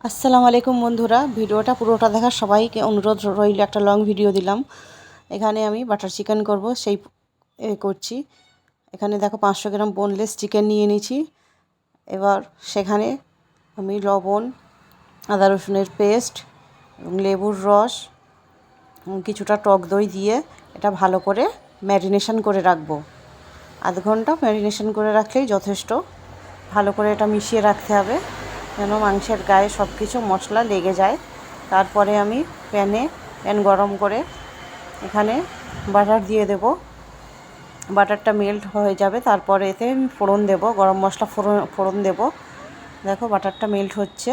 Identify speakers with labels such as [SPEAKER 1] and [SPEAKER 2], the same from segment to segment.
[SPEAKER 1] আসসালামু আলাইকুম বন্ধুরা, ভিডিওটা পুরোটা দেখার সবাইকে অনুরোধ রইল। একটা লং ভিডিও দিলাম। এখানে আমি বাটার চিকেন করব, সেই করছি। এখানে দেখো 500 গ্রাম বোনলেস চিকেন নিয়ে নিয়েছি। এবার সেখানে আমি লবণ, আদা রসুনের পেস্ট এবং লেবুর রস এবং কিছুটা টক দই দিয়ে এটা ভালো করে ম্যারিনেশন করে রাখবো। আধ ঘন্টা ম্যারিনেশন করে রাখলেই যথেষ্ট। ভালো করে এটা মিশিয়ে রাখতে হবে যেন মাংসের গায়ে সব কিছু মশলা লেগে যায়। তারপরে আমি প্যান গরম করে এখানে বাটার দিয়ে দেব। বাটারটা মেল্ট হয়ে যাবে, তারপরে এতে আমি ফোড়ন দেব, গরম মশলা ফোড়ন দেব। দেখো বাটারটা মেল্ট হচ্ছে।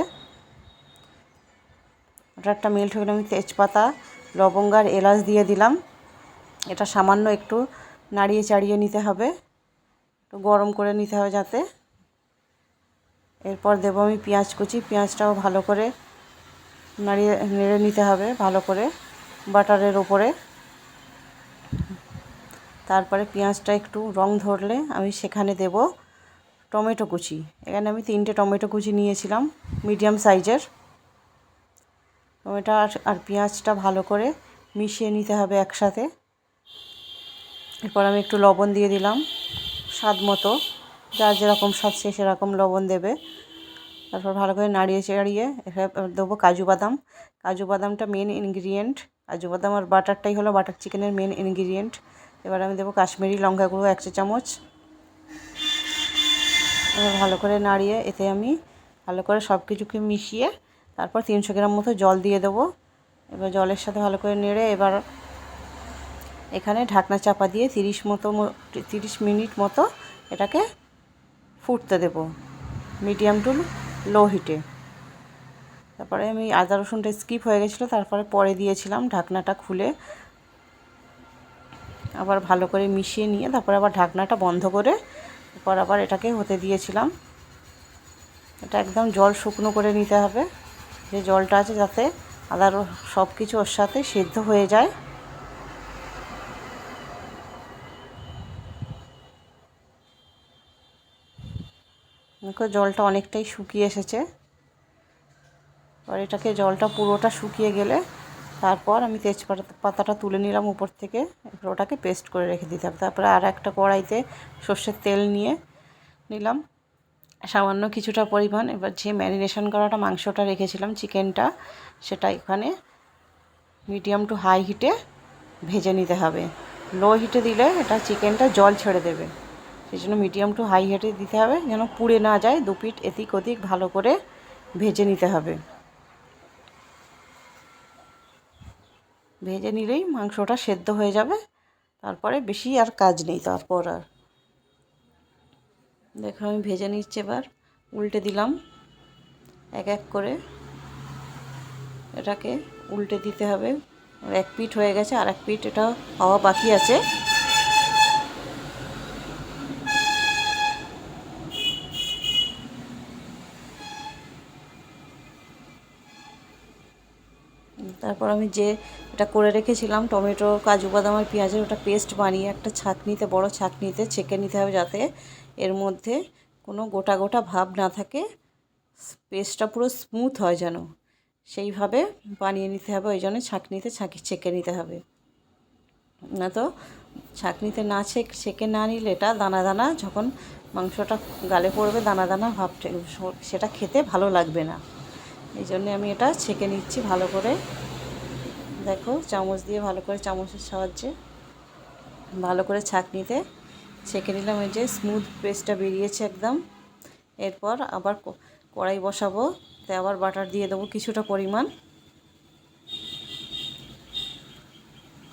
[SPEAKER 1] বাটারটা মেল্ট হয়ে গেলে আমি তেজপাতা, লবঙ্গ আর এলাচ দিয়ে দিলাম। এটা সামান্য একটু নাড়িয়ে চাড়িয়ে নিতে হবে, একটু গরম করে নিতে হবে যাতে। এরপর দেবো আমি পেঁয়াজ কুচি। পেঁয়াজটাও ভালো করে নেড়ে নিতে হবে ভালো করে বাটারের ওপরে। তারপরে পেঁয়াজটা একটু রং ধরলে আমি সেখানে দেব টমেটো কুচি। এখানে আমি 3টে টমেটো কুচি নিয়েছিলাম, মিডিয়াম সাইজের। টমেটো আর পেঁয়াজটা ভালো করে মিশিয়ে নিতে হবে একসাথে। এরপর আমি একটু লবণ দিয়ে দিলাম স্বাদ মতো, যার যেরকম স্বাদ সে সেরকম লবণ দেবে। তারপর ভালো করে নাড়িয়ে চাড়িয়ে দেবো কাজু বাদাম। কাজু বাদামটা মেন ইনগ্রিডিয়েন্ট। কাজু বাদাম আর বাটারটাই হলো বাটার চিকেনের মেন ইনগ্রিডিয়েন্ট। এবার আমি দেবো কাশ্মীরি লঙ্কা গুঁড়ো 1 চা চামচ। এবার ভালো করে নাড়িয়ে এতে আমি ভালো করে সব কিছুকে মিশিয়ে তারপর 300 গ্রাম মতো জল দিয়ে দেবো। এবার জলের সাথে ভালো করে নেড়ে এবার এখানে ঢাকনা চাপা দিয়ে 30 মিনিট মতো এটাকে ফুটতে দেবো, মিডিয়াম টু লো হিটে। তারপরে আমি আদা রসুনটা স্কিপ হয়ে গেছিলো, তারপরে পরে দিয়েছিলাম। ঢাকনাটা খুলে আবার ভালো করে মিশিয়ে নিয়ে তারপরে আবার ঢাকনাটা বন্ধ করে তারপর আবার এটাকে হতে দিয়েছিলাম। এটা একদম জল শুকনো করে নিতে হবে, যে জলটা আছে যাতে সব কিছু ওর সাথে সেদ্ধ হয়ে যায়। দেখো জলটা অনেকটাই শুকিয়ে এসেছে। এবার এটাকে জলটা পুরোটা শুকিয়ে গেলে তারপর আমি তেজপাতাটা তুলে নিলাম উপর থেকে। এবার ওটাকে পেস্ট করে রেখে দিতে হবে। তারপরে আর একটা কড়াইতে সর্ষের তেল নিয়ে নিলাম সামান্য কিছুটা পরিমাণ। এবার যে ম্যারিনেশন করাটা মাংসটা রেখেছিলাম চিকেনটা, সেটা এখানে মিডিয়াম টু হাই হিটে ভেজে নিতে হবে। লো হিটে দিলে এটা চিকেনটা জল ছেড়ে দেবে, সেই জন্য মিডিয়াম টু হাই হিটে দিতে হবে যেন পুড়ে না যায়। 2 পিঠ এদিক ওদিক ভালো করে ভেজে নিতে হবে। ভেজে নিলেই মাংসটা সেদ্ধ হয়ে যাবে। তারপরে বেশি আর কাজ নেই। তারপর আর দেখো আমি ভেজে নিচ্ছি। এবার উল্টে দিলাম এক এক করে। এটাকে উল্টে দিতে হবে। এক পিঠ হয়ে গেছে, আর এক পিঠ এটা হওয়া বাকি আছে। তারপর আমি যে এটা করে রেখেছিলাম টমেটো, কাজু বাদাম আর পেঁয়াজের, ওটা পেস্ট বানিয়ে একটা ছাঁকনিতে, বড় ছাঁকনিতে ছেঁকে নিতে হবে যাতে এর মধ্যে কোনো গোটা গোটা ভাব না থাকে। পেস্টটা পুরো স্মুথ হয় যেন, সেইভাবে বানিয়ে নিতে হবে। ওই জন্য ছাঁকনিতে ছেঁকে নিতে হবে। না তো ছাঁকনিতে না ছেঁকে না নিলে এটা দানা দানা, যখন মাংসটা গালে পড়বে দানা দানা ভাব, সেটা খেতে ভালো লাগবে না। এই জন্যে আমি এটা ছেঁকে নিচ্ছি ভালো করে। দেখো চামচ দিয়ে ভালো করে, চামচের সাহায্যে ভালো করে ছাঁকনিতে ছেঁকে নিলাম। এই যে স্মুথ পেস্টটা বেরিয়েছে একদম। এরপর আবার কড়াই বসাবো, তাই আবার বাটার দিয়ে দেবো কিছুটা পরিমাণ।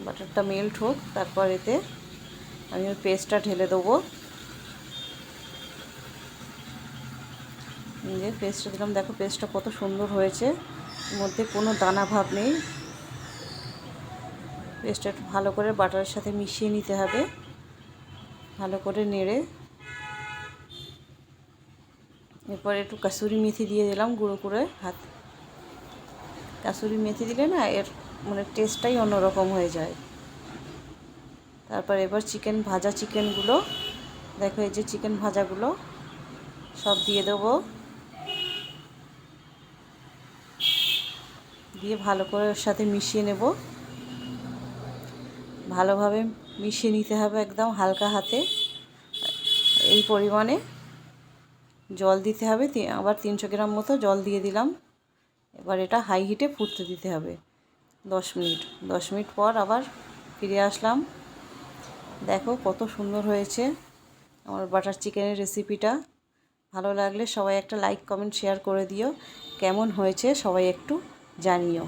[SPEAKER 1] বাটারটা মেল্ট হোক, তারপর এতে আমি ওই পেস্টটা ঢেলে দেবো। যে পেস্টটা দিলাম, দেখো পেস্টটা কত সুন্দর হয়েছে, এর মধ্যে কোনো দানা ভাব নেই। পেস্টটা একটু ভালো করে বাটারের সাথে মিশিয়ে নিতে হবে, ভালো করে নেড়ে। এরপর একটু কাসুরি মেথি দিয়ে দিলাম গুঁড়ো করে হাত। কাসুরি মেথি দিলে না এর মানে টেস্টটাই অন্যরকম হয়ে যায়। তারপর এবার ভাজা চিকেনগুলো, দেখো এই যে চিকেন ভাজাগুলো সব দিয়ে দেবো। দিয়ে ভালো করে ওর সাথে মিশিয়ে নেব। ভালোভাবে মিশিয়ে নিতে হবে একদম হালকা হাতে। এই পরিমাণে জল দিতে হবে, আবার 300 গ্রাম মতো জল দিয়ে দিলাম। এবার এটা হাই হিটে ফুটতে দিতে হবে 10 মিনিট। 10 মিনিট পর আবার ফিরে আসলাম। দেখো কত সুন্দর হয়েছে আমার বাটার চিকেনের রেসিপিটা। ভালো লাগলে সবাই একটা লাইক কমেন্ট শেয়ার করে দিও। কেমন হয়েছে সবাই একটু জানিও।